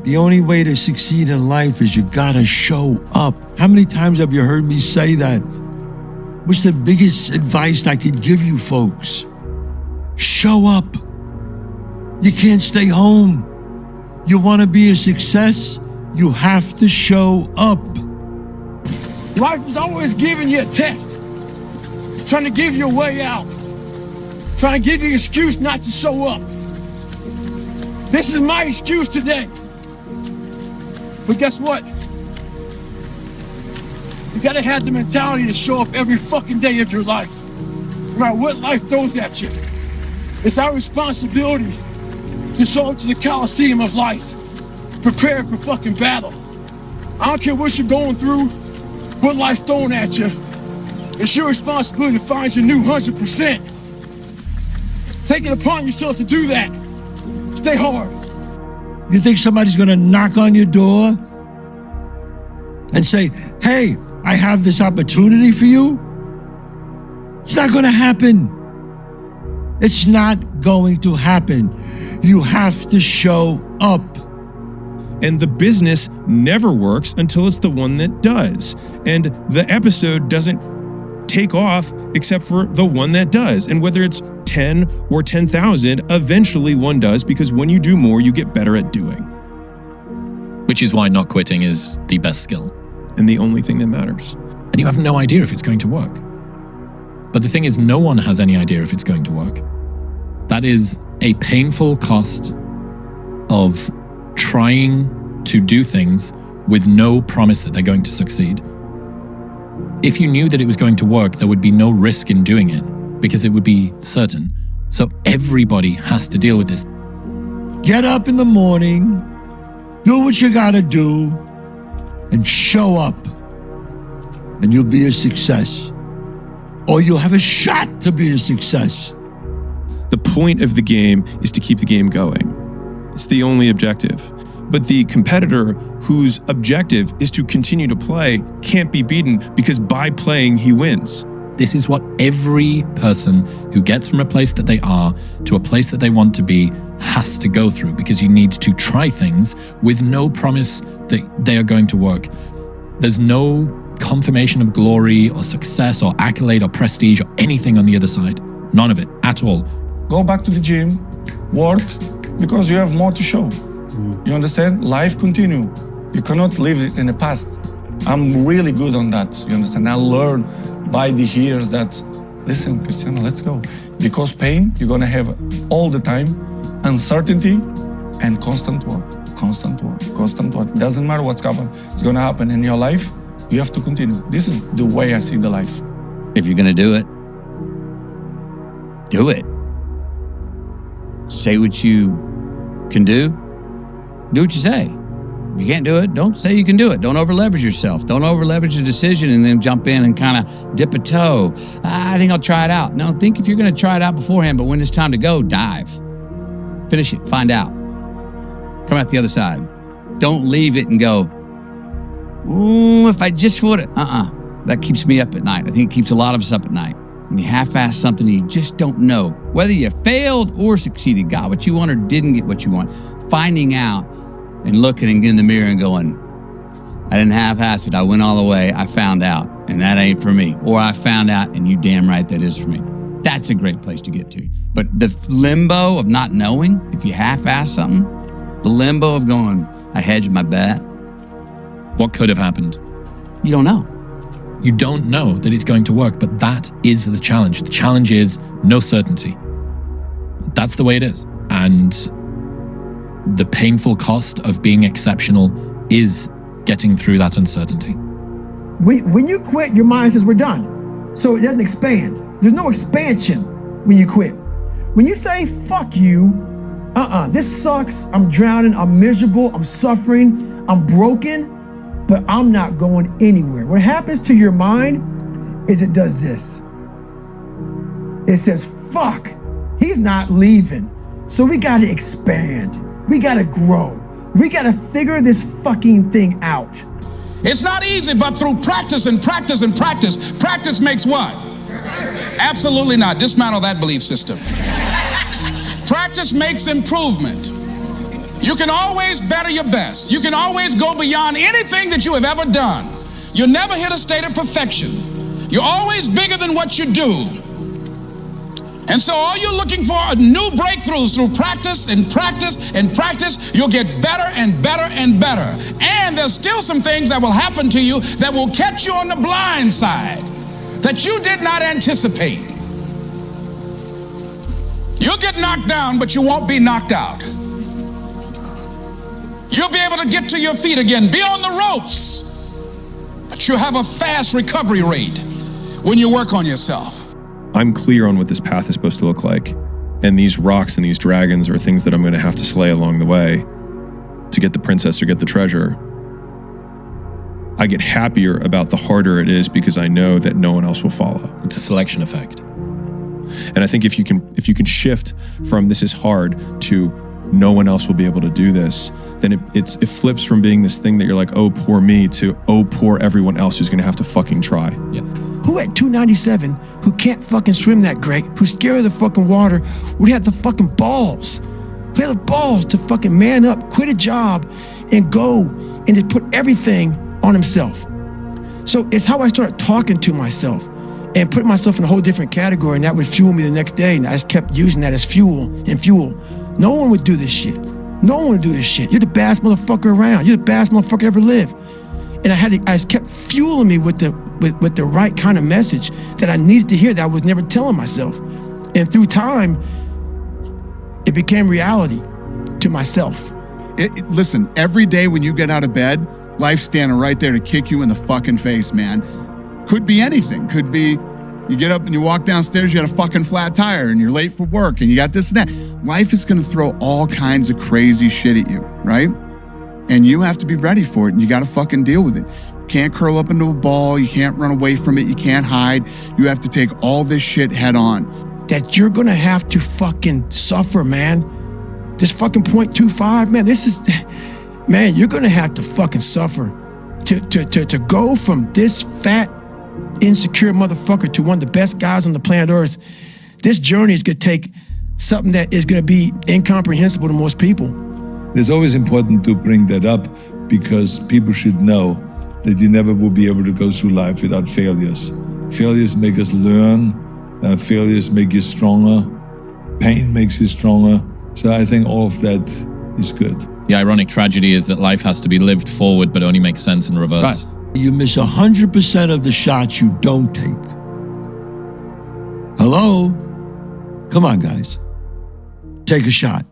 The only way to succeed in life is you gotta show up. How many times have you heard me say that? What's the biggest advice I could give you folks? Show up. You can't stay home. You wanna be a success? You have to show up. Life is always giving you a test, trying to give you a way out, trying to give you an excuse not to show up. This is my excuse today. But guess what? You gotta have the mentality to show up every fucking day of your life, no matter what life throws at you. It's our responsibility to show up to the Coliseum of life, prepared for fucking battle. I don't care what you're going through, what life's throwing at you. It's your responsibility to find your new 100%. Take it upon yourself to do that. Stay hard. You think somebody's gonna knock on your door and say, hey, I have this opportunity for you? It's not gonna happen. It's not going to happen. You have to show up. And the business never works until it's the one that does. And the episode doesn't take off except for the one that does. And whether it's 10 or 10,000, eventually one does, because when you do more, you get better at doing. Which is why not quitting is the best skill. And the only thing that matters. And you have no idea if it's going to work. But the thing is, no one has any idea if it's going to work. That is a painful cost of trying to do things with no promise that they're going to succeed. If you knew that it was going to work, there would be no risk in doing it because it would be certain. So everybody has to deal with this. Get up in the morning, do what you gotta do, and show up. And you'll be a success. Or you'll have a shot to be a success. The point of the game is to keep the game going. It's the only objective. But the competitor whose objective is to continue to play can't be beaten because by playing, he wins. This is what every person who gets from a place that they are to a place that they want to be has to go through, because you need to try things with no promise that they are going to work. There's no confirmation of glory or success or accolade or prestige or anything on the other side. None of it at all. Go back to the gym, work, because you have more to show. You understand? Life continue. You cannot live it in the past. I'm really good on that. You understand? I learned by the years that, listen, Cristiano, let's go. Because pain, you're gonna have all the time, uncertainty and constant work. Constant work, constant work. Doesn't matter what's happening. It's gonna happen in your life. You have to continue. This is the way I see the life. If you're gonna do it, do it. Say what you can do. Do what you say. If you can't do it, don't say you can do it. Don't over-leverage yourself. Don't over-leverage a decision and then jump in and kind of dip a toe. I think I'll try it out. No, think if you're going to try it out beforehand, but when it's time to go, dive. Finish it. Find out. Come out the other side. Don't leave it and go, ooh, if I just would have. That keeps me up at night. I think it keeps a lot of us up at night. When you half-ass something and you just don't know whether you failed or succeeded, got what you want or didn't get what you want. Finding out and looking in the mirror and going, I didn't half-ass it. I went all the way. I found out, and that ain't for me. Or I found out, and you damn right that is for me. That's a great place to get to. But the limbo of not knowing, if you half-ass something, the limbo of going, I hedged my bet. What could have happened? You don't know. You don't know that it's going to work, but that is the challenge. The challenge is no certainty. That's the way it is. And the painful cost of being exceptional is getting through that uncertainty. When you quit, your mind says we're done. So it doesn't expand. There's no expansion when you quit. When you say, fuck you, this sucks, I'm drowning, I'm miserable, I'm suffering, I'm broken, but I'm not going anywhere. What happens to your mind is it does this. It says, fuck, he's not leaving. So we gotta expand. We gotta grow. We gotta figure this fucking thing out. It's not easy, but through practice and practice and practice, practice makes what? Absolutely not. Dismantle that belief system. Practice makes improvement. You can always better your best. You can always go beyond anything that you have ever done. You'll never hit a state of perfection. You're always bigger than what you do. And so all you're looking for are new breakthroughs through practice and practice and practice. You'll get better and better and better. And there's still some things that will happen to you that will catch you on the blind side that you did not anticipate. You'll get knocked down, but you won't be knocked out. You'll be able to get to your feet again, be on the ropes, but you'll have a fast recovery rate when you work on yourself. I'm clear on what this path is supposed to look like. And these rocks and these dragons are things that I'm going to have to slay along the way to get the princess or get the treasure. I get happier about the harder it is because I know that no one else will follow. It's a selection effect. And I think if you can shift from this is hard to no one else will be able to do this, then it flips from being this thing that you're like, oh, poor me, to oh, poor everyone else who's going to have to fucking try. Yeah. Who at 297, who can't fucking swim that great, who's scared of the fucking water, would have the fucking balls? Who had the balls to fucking man up, quit a job, and go and just put everything on himself? So it's how I started talking to myself and putting myself in a whole different category, and that would fuel me the next day, and I just kept using that as fuel. No one would do this shit. No one would do this shit. You're the baddest motherfucker around. You're the baddest motherfucker ever lived. And I just kept fueling me with the right kind of message that I needed to hear that I was never telling myself. And through time, it became reality to myself. Listen, every day when you get out of bed, life's standing right there to kick you in the fucking face, man. Could be anything. Could be you get up and you walk downstairs, you got a fucking flat tire and you're late for work and you got this and that. Life is going to throw all kinds of crazy shit at you, right? And you have to be ready for it, and you got to fucking deal with it. You can't curl up into a ball. You can't run away from it. You can't hide. You have to take all this shit head on. That you're going to have to fucking suffer, man. This fucking 0.25, man, man, you're going to have to fucking suffer to go from this fat, insecure motherfucker to one of the best guys on the planet Earth. This journey is going to take something that is going to be incomprehensible to most people. It's always important to bring that up because people should know that you never will be able to go through life without failures. Failures make us learn. Failures make you stronger. Pain makes you stronger. So I think all of that is good. The ironic tragedy is that life has to be lived forward but only makes sense in reverse. Right. You miss 100% of the shots you don't take. Hello? Come on, guys. Take a shot.